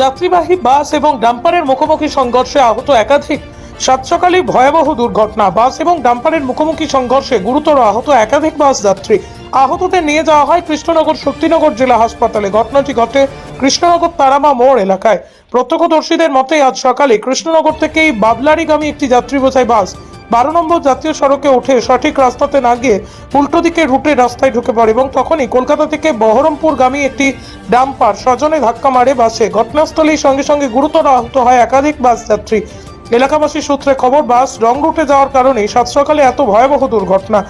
যাত্রীবাহী বাস এবং ডাম্পারের মুখোমুখি সংঘর্ষে আহত একাধিক। সাত সকালে ভয়াবহ দুর্ঘটনা। বাস এবং ডাম্পারের মুখোমুখি সংঘর্ষে গুরুতর আহত একাধিক বাস যাত্রী। আহতদের নিয়ে যাওয়া হয় কৃষ্ণনগর শক্তিনগর জেলা হাসপাতালে। ঘটনাটি ঘটে কৃষ্ণনগর তারামা মোড় এলাকায়। প্রত্যক্ষদর্শীদের মতে আজ সকালে কৃষ্ণনগর থেকেই বাবলারিগামী একটি যাত্রী বোঝাই বাস 12 নম্বর জাতীয় সড়কে উঠে সঠিক রাস্তাতে না গিয়ে উল্টো দিকে রুটে রাস্তায় ঢুকে পড়ে এবং তখনই কলকাতা থেকে বহরমপুরগামী একটি ডাম্পার সজনে ধাক্কা মারে বাসে। ঘটনাস্থলেই সঙ্গে সঙ্গে গুরুতর আহত হয় একাধিক বাস যাত্রী। এলাকাবাসী সূত্রে খবর, বাস রং রুটে যাওয়ার কারণে সাত সকালে এত ভয়াবহ দুর্ঘটনা।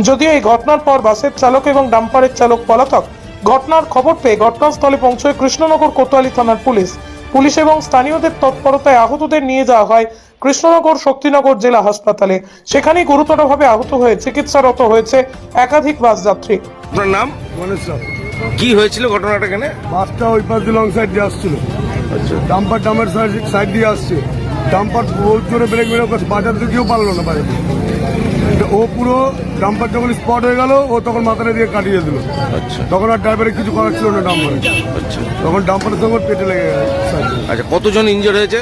যদিও এই ঘটনার পর বাসের চালক এবং ডাম্পারের চালক পলাতক। ঘটনার খবর পেয়ে ঘটনাস্থলে পৌঁছয় কৃষ্ণনগর কোতোয়ালি থানার পুলিশ এবং স্থানীয়দের তৎপরতায় আহতদের নিয়ে যাওয়া হয় কৃষ্ণনগর শক্তিনগর জেলা হাসপাতালে। সেখানেই গুরুতরভাবে আহত হয়ে চিকিৎসারত হয়েছে একাধিক বাস যাত্রী। আপনার নাম? গণেশ রাও। কি হয়েছিল ঘটনাটা? এখানে বাসটা ওই পাশ দিয়ে লং সাইড দিয়ে আসছিল। আচ্ছা, ডাম্পার সাইড দিয়ে আসছে। ডাম্পার বহুত জোরে ব্রেক মেরে বাজাতে কেউ পারলো না বাইরে। ও পুরো ডাম্পার যখন স্পট হয়ে গেল, ও তখন মাথাটা দিয়ে কাটিয়ে দিল। আচ্ছা, তখন আর ড্রাইভারের কিছু করার ছিল না ডাম্পারে। আচ্ছা, তখন ডাম্পারের সঙ্গে পেটে লেগে গেছে। আচ্ছা। কতজন ইনজোর হয়েছে?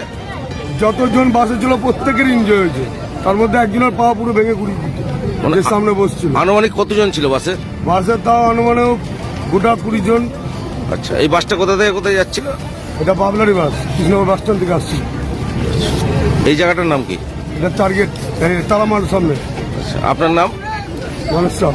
যতজন বাসে ছিল প্রত্যেকের ইনজয় হয়েছে। তার মধ্যে একজনের পা পুরো ভেঙে গুড়িয়ে দিচ্ছে, মানে যে সামনে বসছিল। আনুমানিক কতজন ছিল বাসে? বাসের তাও অনুমানেও গোটা 20 জন। আচ্ছা, এই বাসটা কোথা থেকে কোথায় যাচ্ছিল? এটা বাবলারি বাস, কৃষ্ণনগর বাস স্ট্যান্ড থেকে আসছিল। এই জায়গাটার নাম কি? এটা টার্গেট তারামার সামনে। আচ্ছা, আপনার নাম? গণেশ রাও।